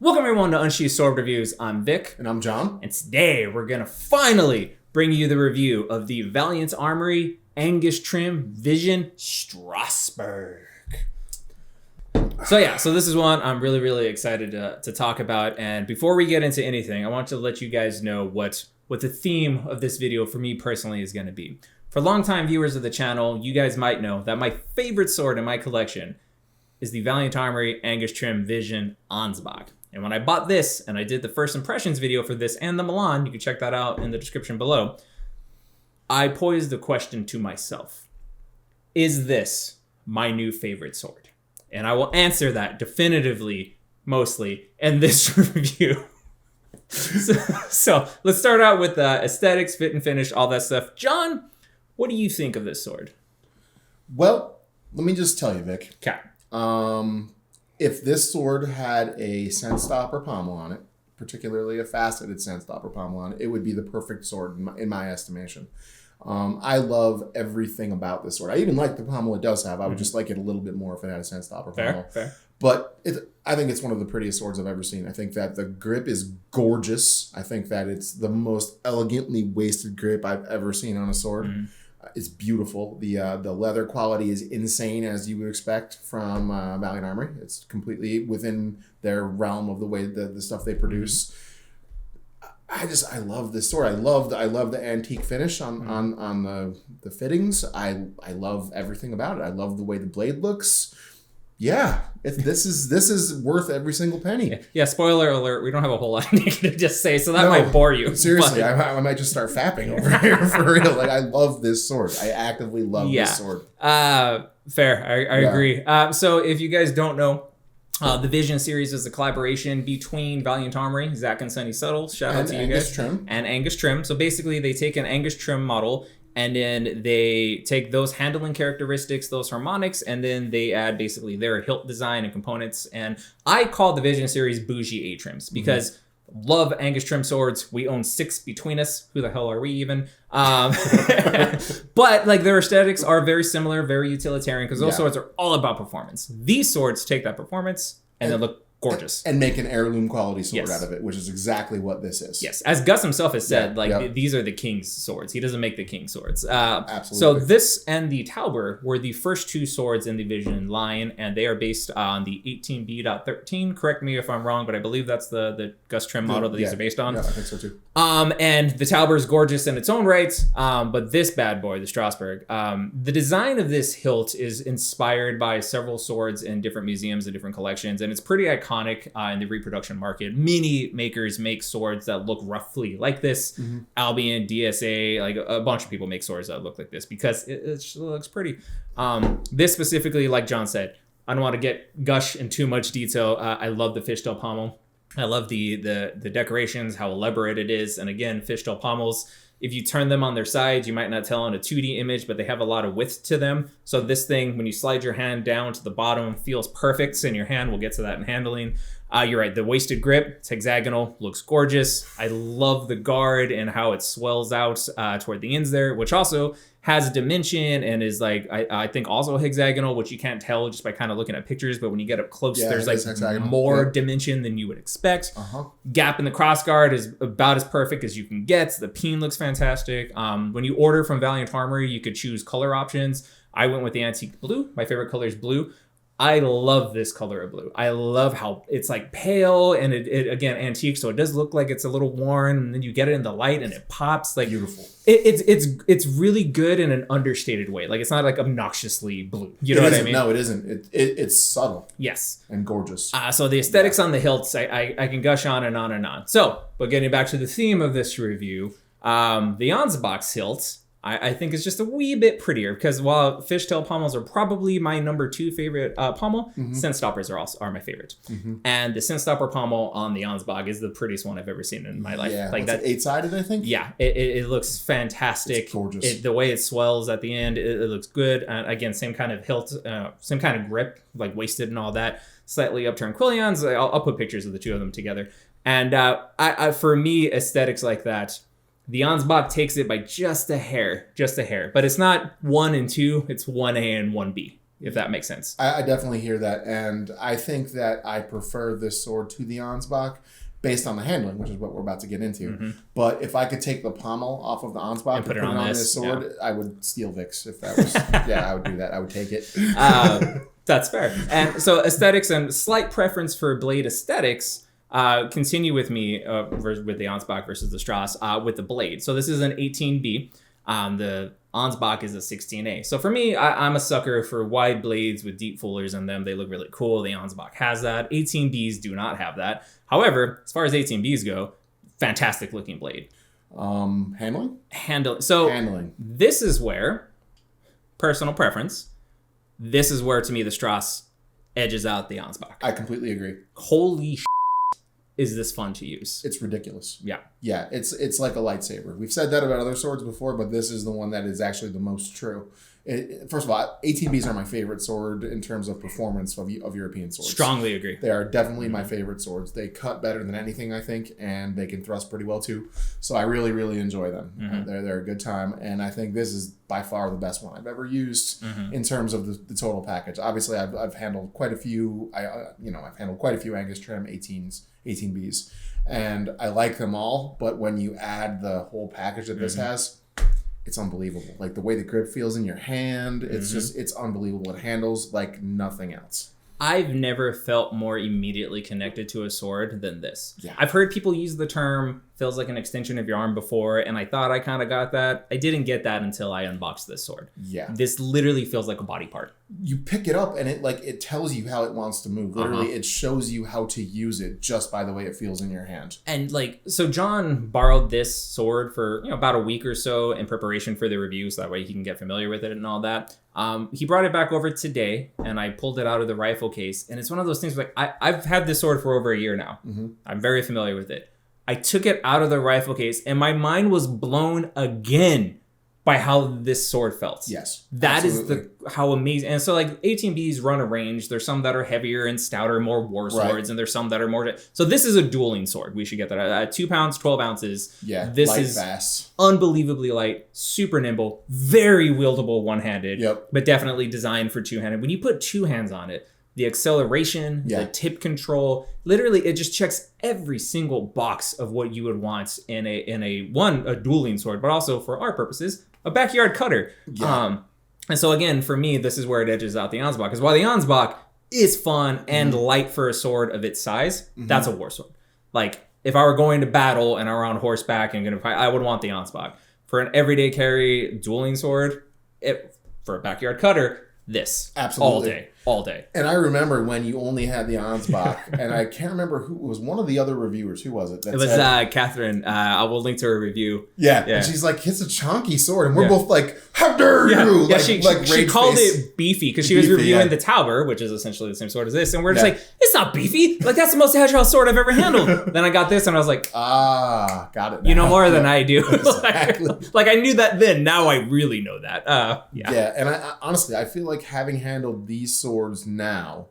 Welcome everyone to Unsheathed Sword Reviews. I'm Vic. And I'm John. And today we're going to finally bring you the review of the Valiant Armoury Angus trim Vision Strasbourg. So this is one I'm really excited to talk about. And before we get into anything, I want to let you guys know what the theme of this video for me personally is going to be. For longtime viewers of the channel, you guys might know that my favorite sword in my collection is the Valiant Armoury Angus trim Vision Strasbourg. And when I bought this, and I did the first impressions video for this and the Milan, you can check that out in the description below, I posed the question to myself, is this my new favorite sword? And I will answer that definitively, mostly, in this review. So let's start out with aesthetics, fit and finish, all that stuff. John, what do you think of this sword? Well, let me just tell you, Vic. Okay. If this sword had a scent stopper pommel on it, particularly a faceted scent stopper pommel on it, it would be the perfect sword in my estimation. I love everything about this sword. I even like the pommel it does have. I would just like it a little bit more if it had a scent stopper pommel. Fair. But I think it's one of the prettiest swords I've ever seen. I think that the grip is gorgeous. I think that it's the most elegantly wasted grip I've ever seen on a sword. Mm-hmm. It's beautiful. The leather quality is insane, as you would expect from Valiant Armoury. It's completely within their realm of the way the stuff they produce. I love this sword. I love the antique finish on the fittings. I love everything about it. I love the way the blade looks. Yeah, this is worth every single penny. Yeah, spoiler alert, we don't have a whole lot to just say, so that might bore you. Seriously, I might just start fapping over here for real. Like, I love this sword. I actively love this sword. Fair, I agree. So if you guys don't know, the Vision series is a collaboration between Valiant Armoury, Zach and Sunny Subtle, shout out to you Angus guys, Trim. And Angus Trim. So basically they take an Angus Trim model, and then they take those handling characteristics, those harmonics, and then they add basically their hilt design and components. And I call the Vision series bougie A-trims because love Angus trim swords. We own 6 between us. Who the hell are we even? But like their aesthetics are very similar, very utilitarian, because those swords are all about performance. These swords take that performance and they look gorgeous. And make an heirloom quality sword out of it, which is exactly what this is. Yes. As Gus himself has said, these are the king's swords. He doesn't make the king swords. Absolutely. So this and the Tauber were the first 2 swords in the Vision line, and they are based on the 18B.13. Correct me if I'm wrong, but I believe that's the Gus Trim model that these are based on. Yeah, I think so too. And the Tauber is gorgeous in its own right, but this bad boy, the Strasbourg, the design of this hilt is inspired by several swords in different museums and different collections, and it's pretty iconic in the reproduction market. Many makers make swords that look roughly like this. Albion, DSA, like a bunch of people make swords that look like this because it looks pretty. This specifically, like John said, I don't want to gush in too much detail. I love the fishtail pommel. I love the decorations, how elaborate it is. And again, fishtail pommels, if you turn them on their sides, you might not tell on a 2D image, but they have a lot of width to them. So this thing, when you slide your hand down to the bottom, feels perfect in your hand. We'll get to that in handling. You're right, the wasted grip, it's hexagonal, looks gorgeous. I love the guard and how it swells out toward the ends there, which also has a dimension and is like, I think also hexagonal, which you can't tell just by kind of looking at pictures, but when you get up close, there's like more dimension than you would expect. Gap in the crossguard is about as perfect as you can get. The peen looks fantastic. When you order from Valiant Armoury, you could choose color options. I went with the antique blue. My favorite color is blue. I love this color of blue. I love how it's like pale and it again, antique. So it does look like it's a little worn, and then you get it in the light and it pops like beautiful. It's really good in an understated way. Like it's not like obnoxiously blue. You know what I mean? No, it isn't. It's subtle. Yes. And gorgeous. So the aesthetics on the hilts, I can gush on and on and on. So, but getting back to the theme of this review, the Strasbourg hilt, I think it's just a wee bit prettier because while fishtail pommels are probably my number 2 favorite pommel, scent stoppers are my favorite. And the scent stopper pommel on the Strasbourg is the prettiest one I've ever seen in my life. Yeah, like that 8-sided, I think. Yeah, it looks fantastic. It's gorgeous. The way it swells at the end, it looks good. Again, same kind of hilt, same kind of grip, like wasted and all that. Slightly upturned quillions. I'll put pictures of the 2 of them together. And for me, aesthetics like that, the Strasbourg takes it by just a hair, but it's not 1 and 2, it's 1A and 1B. if that makes sense. I definitely hear that, and I think that I prefer this sword to the Ansbach based on the handling, which is what we're about to get into. But if I could take the pommel off of the Ansbach and put it on this sword, I would steal Vic's if that was... yeah, I would do that. I would take it. That's fair. And so aesthetics and slight preference for blade aesthetics continue with me with the Ansbach versus the Strass with the blade. So this is an 18B. The Ansbach is a 16A. So for me, I'm a sucker for wide blades with deep fullers in them. They look really cool. The Ansbach has that. 18Bs do not have that. However, as far as 18Bs go, fantastic looking blade. Handling? So handling. This is where, personal preference, this is where to me the Strass edges out the Ansbach. I completely agree. Holy is this fun to use? It's ridiculous. Yeah. Yeah, it's like a lightsaber. We've said that about other swords before, but this is the one that is actually the most true. First of all, 18Bs are my favorite sword in terms of performance of European swords. Strongly agree. They are definitely my favorite swords. They cut better than anything, I think, and they can thrust pretty well too. So I really, really enjoy them. They're a good time, and I think this is by far the best one I've ever used in terms of the total package. Obviously, I've handled quite a few. I've handled quite a few Angus trim 18Bs, and I like them all. But when you add the whole package that this has, it's unbelievable. Like the way the grip feels in your hand, it's unbelievable. It handles like nothing else. I've never felt more immediately connected to a sword than this. Yeah. I've heard people use the term feels like an extension of your arm before, and I thought I kind of got that. I didn't get that until I unboxed this sword. Yeah. This literally feels like a body part. You pick it up and it tells you how it wants to move. Literally, it shows you how to use it just by the way it feels in your hand. And so John borrowed this sword for about a week or so in preparation for the review, so that way he can get familiar with it and all that. He brought it back over today, and I pulled it out of the rifle case, and it's one of those things like I've had this sword for over a year now. I'm very familiar with it. I took it out of the rifle case, and my mind was blown again by how this sword felt. Yes. That absolutely. is how amazing. And so like 18Bs run a range. There's some that are heavier and stouter, more war swords, and there's some that are more... So this is a dueling sword. We should get that. 2 pounds, 12 ounces. Yeah, this light, is fast. Unbelievably light, super nimble, very wieldable one-handed, but definitely designed for two-handed. When you put two hands on it, the acceleration, the tip control, literally it just checks every single box of what you would want in a dueling sword, but also for our purposes, a backyard cutter. Yeah. And so again, for me, this is where it edges out the Ansbach, because while the Ansbach is fun and light for a sword of its size, that's a war sword. Like if I were going to battle and I were on horseback and gonna fight, I would want the Ansbach. For an everyday carry dueling sword, for a backyard cutter, this. Absolutely. All day. And I remember when you only had the Ansbach, and I can't remember who was one of the other reviewers. Who was it? That it was Catherine. I will link to her review. Yeah. And she's like, it's a chonky sword. And we're both like, how dare you? Yeah, she called it beefy because she was reviewing the Tauber, which is essentially the same sword as this. And we're just like, it's not beefy. Like, that's the most agile sword I've ever handled. Then I got this and I was like, got it now. You know more than I do. Exactly. like I knew that then. Now I really know that. Yeah. And I honestly, I feel like having handled these swords now,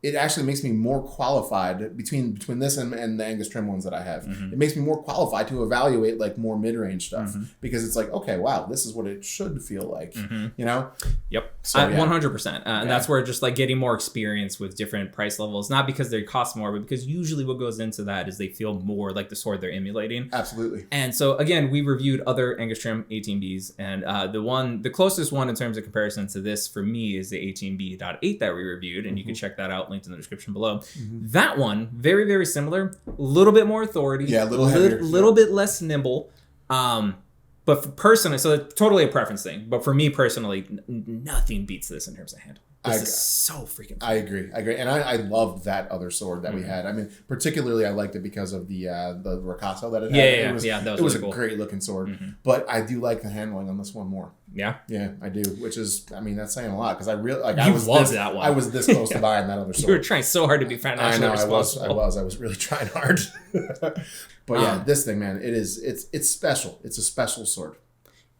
it actually makes me more qualified between this and the Angus trim ones that I have. It makes me more qualified to evaluate like more mid-range stuff because it's like, okay, wow, this is what it should feel like, you know? Yep. So, 100%. And that's where just like getting more experience with different price levels, not because they cost more, but because usually what goes into that is they feel more like the sword they're emulating. Absolutely. And so again, we reviewed other Angus trim 18Bs, and the closest one in terms of comparison to this for me is the 18B.8 that we reviewed, and you can check that out, linked in the description below. That one, very, very similar, a little bit more authority. Yeah, a little heavier. Little bit less nimble. But for personally, so it's totally a preference thing. But for me personally, nothing beats this in terms of handle. This is so freaking fun. I agree. And I loved that other sword that we had. I mean, particularly I liked it because of the ricasso that it had. It was a great looking sword. But I do like the handling on this one more. Yeah? Yeah, I do. Which is, I mean, that's saying a lot because I really like. I loved that one. I was this close to buying that other sword. You were trying so hard to be financially responsible. I was really trying hard. But yeah, this thing, man, it's special. It's a special sword.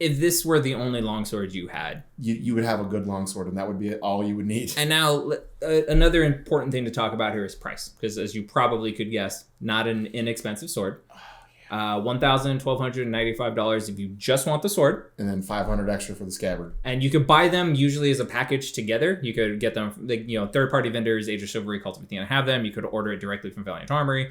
If this were the only longsword you had, you would have a good longsword, and that would be all you would need. And now, another important thing to talk about here is price, because as you probably could guess, not an inexpensive sword. $1,295 if you just want the sword. And then $500 extra for the scabbard. And you could buy them usually as a package together. You could get them, third-party vendors, Age of Chivalry, Cult of Athena have them. You could order it directly from Valiant Armoury.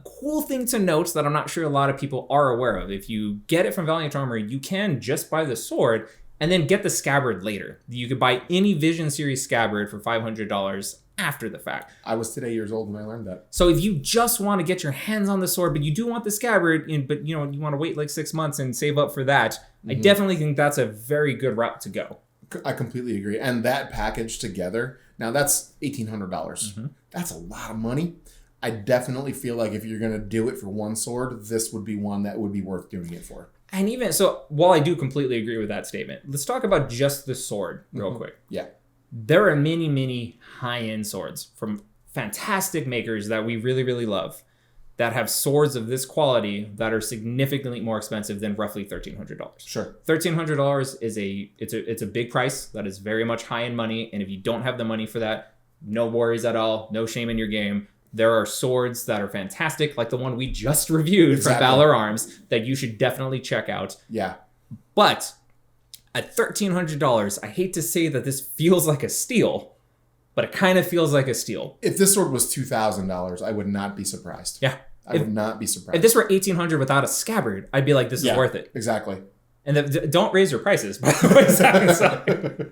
Cool thing to note that I'm not sure a lot of people are aware of. If you get it from Valiant Armoury, you can just buy the sword and then get the scabbard later. You could buy any Vision series scabbard for $500 after the fact. I was today years old when I learned that. So if you just want to get your hands on the sword, but you do want the scabbard, but you want to wait like 6 months and save up for that, I definitely think that's a very good route to go. I completely agree. And that package together, now that's $1,800. That's a lot of money. I definitely feel like if you're going to do it for one sword, this would be one that would be worth doing it for. And even so, while I do completely agree with that statement, let's talk about just the sword real quick. Yeah. There are many, many high-end swords from fantastic makers that we really, really love that have swords of this quality that are significantly more expensive than roughly $1,300. Sure. $1,300 is it's a big price. That is very much high-end money. And if you don't have the money for that, no worries at all. No shame in your game. There are swords that are fantastic, like the one we just reviewed from Valor Arms, that you should definitely check out. Yeah. But at $1,300, I hate to say that this feels like a steal, but it kind of feels like a steal. If this sword was $2,000, I would not be surprised. Yeah. I would not be surprised. If this were $1,800 without a scabbard, I'd be like, this is worth it. Exactly. And don't raise your prices, by the way. Sorry.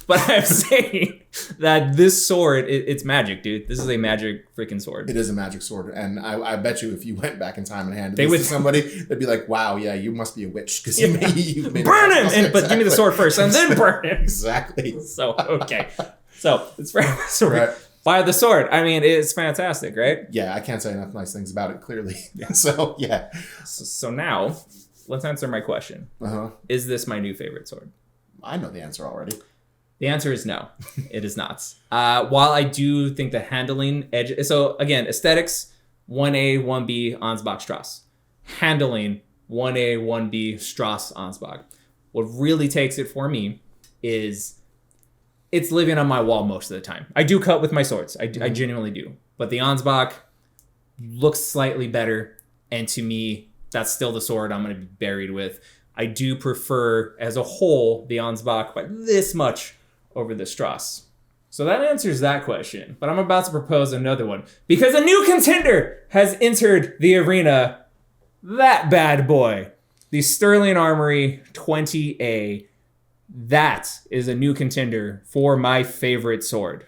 But I'm saying that this sword, it's magic, dude. This is a magic freaking sword. It is a magic sword. And I bet you if you went back in time and handed this to somebody, they'd be like, wow, yeah, you must be a witch. Because you made burn him! But give me the sword first and then burn him. Exactly. So, okay. So, it's very sword. Buy the sword. I mean, it's fantastic, right? Yeah, I can't say enough nice things about it, clearly. So, yeah. So now, let's answer my question. Is this my new favorite sword? I know the answer already. The answer is no, it is not. While I do think the handling edge, so again, aesthetics, 1A, 1B, Ansbach, Strauss. Handling, 1A, 1B, Strauss, Ansbach. What really takes it for me is it's living on my wall most of the time. I do cut with my swords, I genuinely do. But the Ansbach looks slightly better, and to me, that's still the sword I'm going to be buried with. I do prefer, as a whole, the Ansbach by this much over the Strauss. So that answers that question. But I'm about to propose another one. Because a new contender has entered the arena. That bad boy. The Sterling Armoury 20A. That is a new contender for my favorite sword.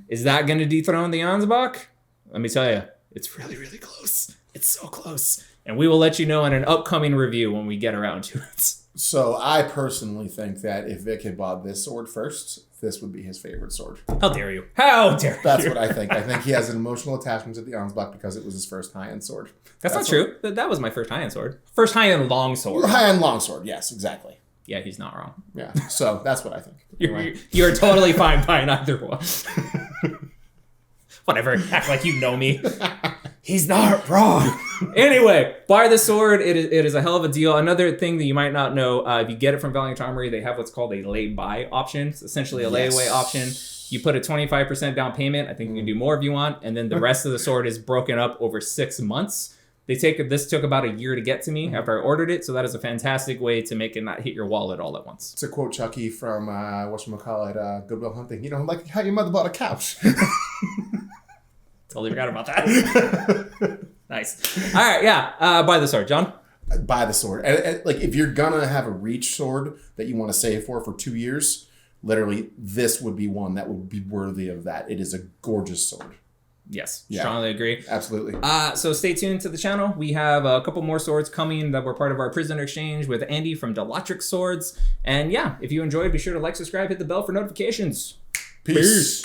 Is that going to dethrone the Ansbach? Let me tell you, it's really, really close. It's so close. And we will let you know in an upcoming review when we get around to it. So I personally think that if Vic had bought this sword first, this would be his favorite sword. How dare you? How dare you? That's what I think. I think he has an emotional attachment to the Ansbach because it was his first high-end sword. That's not true. That was my first high-end sword. First high-end long sword. High-end long sword, yes, exactly. Yeah, he's not wrong. Yeah, so that's what I think. You're totally fine buying either one. Whatever, act like you know me. He's not wrong. Anyway, buy the sword. It is a hell of a deal. Another thing that you might not know, if you get it from Valiant Armoury, they have what's called a lay-buy option. It's essentially a layaway option. You put a 25% down payment. I think you can do more if you want. And then the rest of the sword is broken up over 6 months. This took about a year to get to me after I ordered it. So that is a fantastic way to make it not hit your wallet all at once. To quote Chucky from, Good Will Hunting, like how your mother bought a couch. Totally forgot about that. Nice. All right, yeah. Buy the sword, John. Buy the sword. And like, if you're gonna have a reach sword that you want to save for 2 years, literally, this would be one that would be worthy of that. It is a gorgeous sword. Yes, strongly agree. Absolutely. So stay tuned to the channel. We have a couple more swords coming that were part of our prisoner exchange with Andy from Delatrix Swords. And yeah, if you enjoyed, be sure to like, subscribe, hit the bell for notifications. Peace.